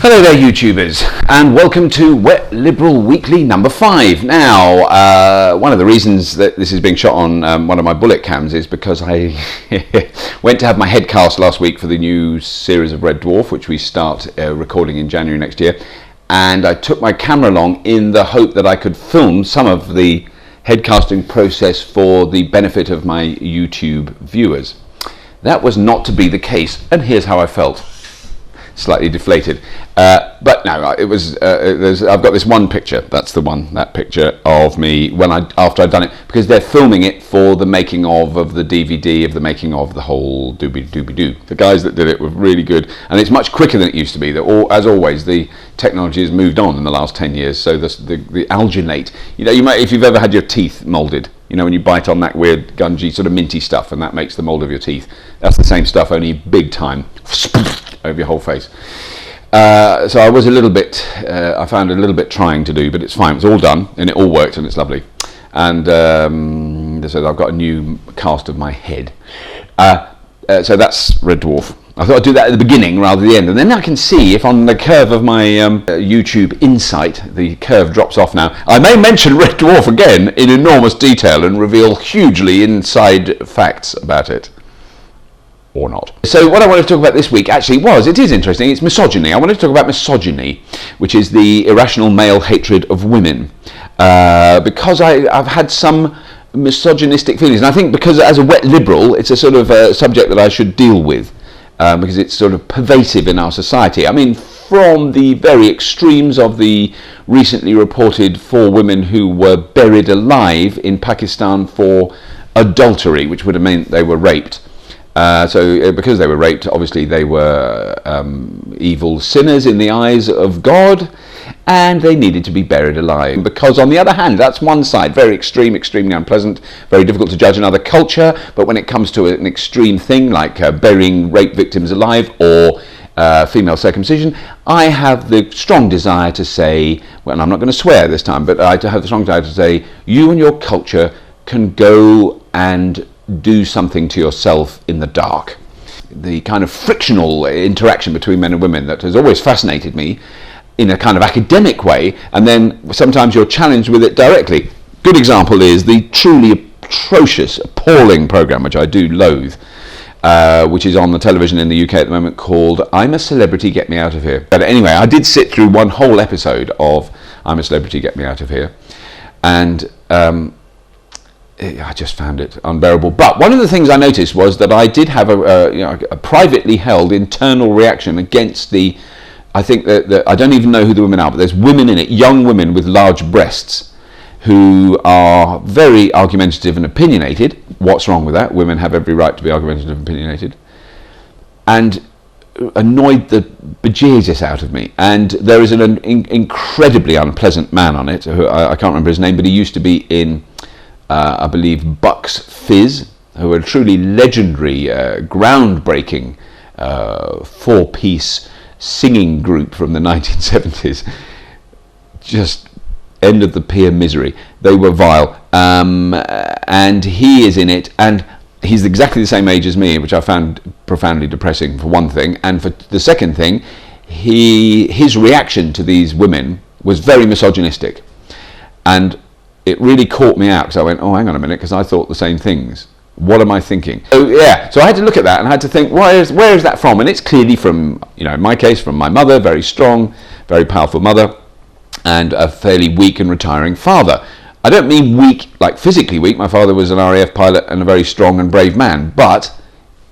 Hello there, YouTubers, and welcome to Wet Liberal Weekly number 5. Now, one of the reasons that this is being shot on one of my bullet cams is because I went to have my head cast last week for the new series of Red Dwarf, which we start recording in January next year, and I took my camera along in the hope that I could film some of the head casting process for the benefit of my YouTube viewers. That was not to be the case, and here's how I felt. Slightly deflated, but no, it was. I've got this one picture. That's the one. That picture of me after I'd done it, because they're filming it for the making of the DVD of the making of the whole doobie-doo. The guys that did it were really good, and it's much quicker than it used to be. As always, the technology has moved on in the last 10 years. So the alginate, you might, if you've ever had your teeth molded. When you bite on that weird gungy sort of minty stuff and that makes the mold of your teeth. That's the same stuff, only big time, over your whole face. So I was a little bit, I found it a little bit trying to do, but it's fine. It's all done and it all worked and it's lovely. And so I've got a new cast of my head. So that's Red Dwarf. I thought I'd do that at the beginning rather than the end, and then I can see if on the curve of my YouTube Insight, the curve drops off now. I may mention Red Dwarf again in enormous detail and reveal hugely inside facts about it. Or not. So what I wanted to talk about this week it is interesting, it's misogyny. I wanted to talk about misogyny, which is the irrational male hatred of women. Because I've had some misogynistic feelings, and I think because as a wet liberal, it's a sort of subject that I should deal with. Because it's sort of pervasive in our society. I mean, from the very extremes of the recently reported 4 women who were buried alive in Pakistan for adultery, which would have meant they were raped. So because they were raped, obviously they were evil sinners in the eyes of God, and they needed to be buried alive. Because on the other hand, that's one side, very extreme, extremely unpleasant, very difficult to judge another culture, but when it comes to an extreme thing like burying rape victims alive or female circumcision, I have the strong desire to say, well, I'm not going to swear this time, but I have the strong desire to say, you and your culture can go and do something to yourself in the dark. The kind of frictional interaction between men and women that has always fascinated me in a kind of academic way, and then sometimes you're challenged with it directly. Good example is the truly atrocious, appalling programme, which I do loathe, which is on the television in the UK at the moment, called I'm a Celebrity, Get Me Out of Here. But anyway, I did sit through one whole episode of I'm a Celebrity, Get Me Out of Here, and I just found it unbearable. But one of the things I noticed was that I did have a privately held internal reaction against I think that I don't even know who the women are, but there's women in it, young women with large breasts, who are very argumentative and opinionated. What's wrong with that? Women have every right to be argumentative and opinionated. And annoyed the bejesus out of me. And there is an incredibly unpleasant man on it, who I can't remember his name, but he used to be in, I believe, Bucks Fizz, who are a truly legendary, groundbreaking 4-piece singing group from the 1970s. Just end of the pure misery. They were vile, and he is in it, and he's exactly the same age as me, which I found profoundly depressing, for one thing, and for the second thing, his reaction to these women was very misogynistic, and it really caught me out, because I went, oh, hang on a minute, because I thought the same things. What am I thinking? So yeah, so I had to look at that and I had to think, where is that from? And it's clearly from, in my case, from my mother, very strong, very powerful mother, and a fairly weak and retiring father. I don't mean weak, like physically weak. My father was an RAF pilot and a very strong and brave man, but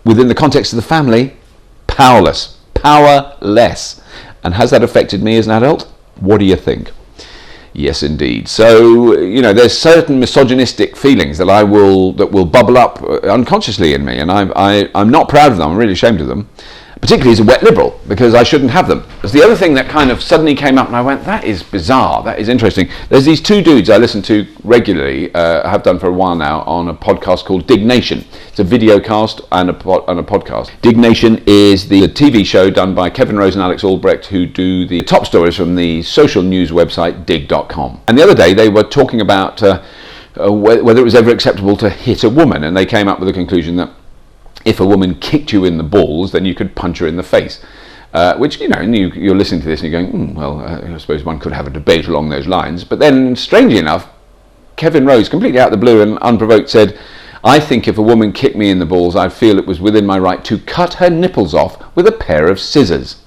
within the context of the family, powerless. And has that affected me as an adult? What do you think? Yes, indeed. So, there's certain misogynistic feelings that will bubble up unconsciously in me, and I'm not proud of them. I'm really ashamed of them, particularly as a wet liberal, because I shouldn't have them. It's the other thing that kind of suddenly came up, and I went, that is bizarre, that is interesting. There's these 2 dudes I listen to regularly, have done for a while now, on a podcast called Dig Nation. It's a video cast and a podcast. Dig Nation is the TV show done by Kevin Rose and Alex Albrecht, who do the top stories from the social news website dig.com. And the other day they were talking about whether it was ever acceptable to hit a woman, and they came up with the conclusion that if a woman kicked you in the balls, then you could punch her in the face. Which, you know, and you're listening to this and you're going, well, I suppose one could have a debate along those lines. But then, strangely enough, Kevin Rose, completely out of the blue and unprovoked, said, I think if a woman kicked me in the balls, I'd feel it was within my right to cut her nipples off with a pair of scissors.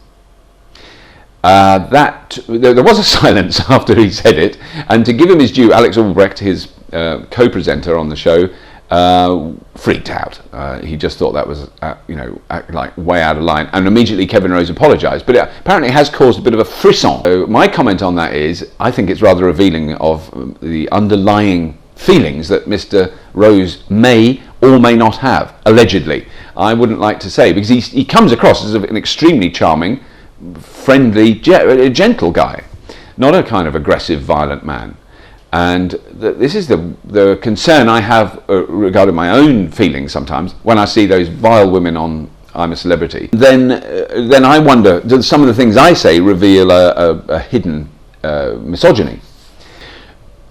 There was a silence after he said it, and to give him his due, Alex Albrecht, his co-presenter on the show, freaked out. He just thought that was, like way out of line, and immediately Kevin Rose apologised. But it apparently has caused a bit of a frisson. So my comment on that is, I think it's rather revealing of the underlying feelings that Mr. Rose may or may not have, allegedly. I wouldn't like to say, because he comes across as an extremely charming, friendly, gentle guy, not a kind of aggressive, violent man. And this is the concern I have regarding my own feelings sometimes when I see those vile women on I'm a Celebrity. Then I wonder, do some of the things I say reveal a hidden misogyny?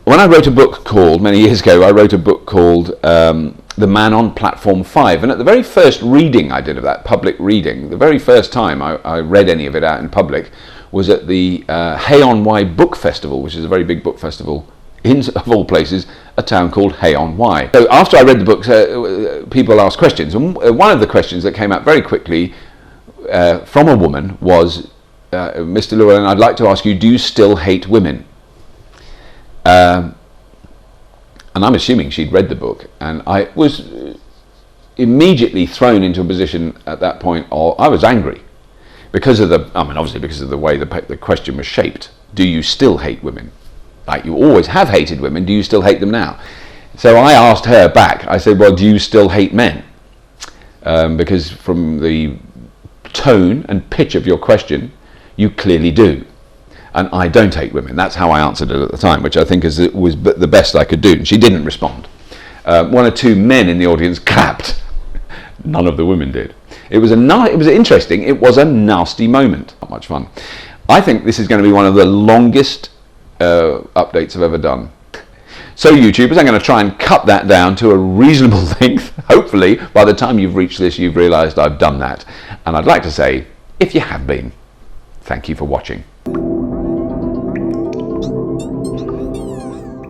When I wrote a book called, many years ago, I wrote a book called The Man on Platform 5, and at the very first reading I did of that, public reading, the very first time I read any of it out in public was at the Hay-on-Wye Book Festival, which is a very big book festival in, of all places, a town called Hay-on-Wye. So after I read the book, people asked questions, and one of the questions that came out very quickly from a woman was, Mr. Llewellyn, I'd like to ask you, do you still hate women? And I'm assuming she'd read the book, and I was immediately thrown into a position at that point, or I was angry because of obviously because of the way the question was shaped. Do you still hate women? Like, you always have hated women, do you still hate them now? So I asked her back, I said, well, do you still hate men? Because from the tone and pitch of your question, you clearly do. And I don't hate women. That's how I answered it at the time, which I think was the best I could do. And she didn't respond. One or two men in the audience clapped. None of the women did. It was interesting. It was a nasty moment. Not much fun. I think this is going to be one of the longest updates I've ever done. So YouTubers, I'm going to try and cut that down to a reasonable length. Hopefully, by the time you've reached this, you've realised I've done that. And I'd like to say, if you have been, thank you for watching.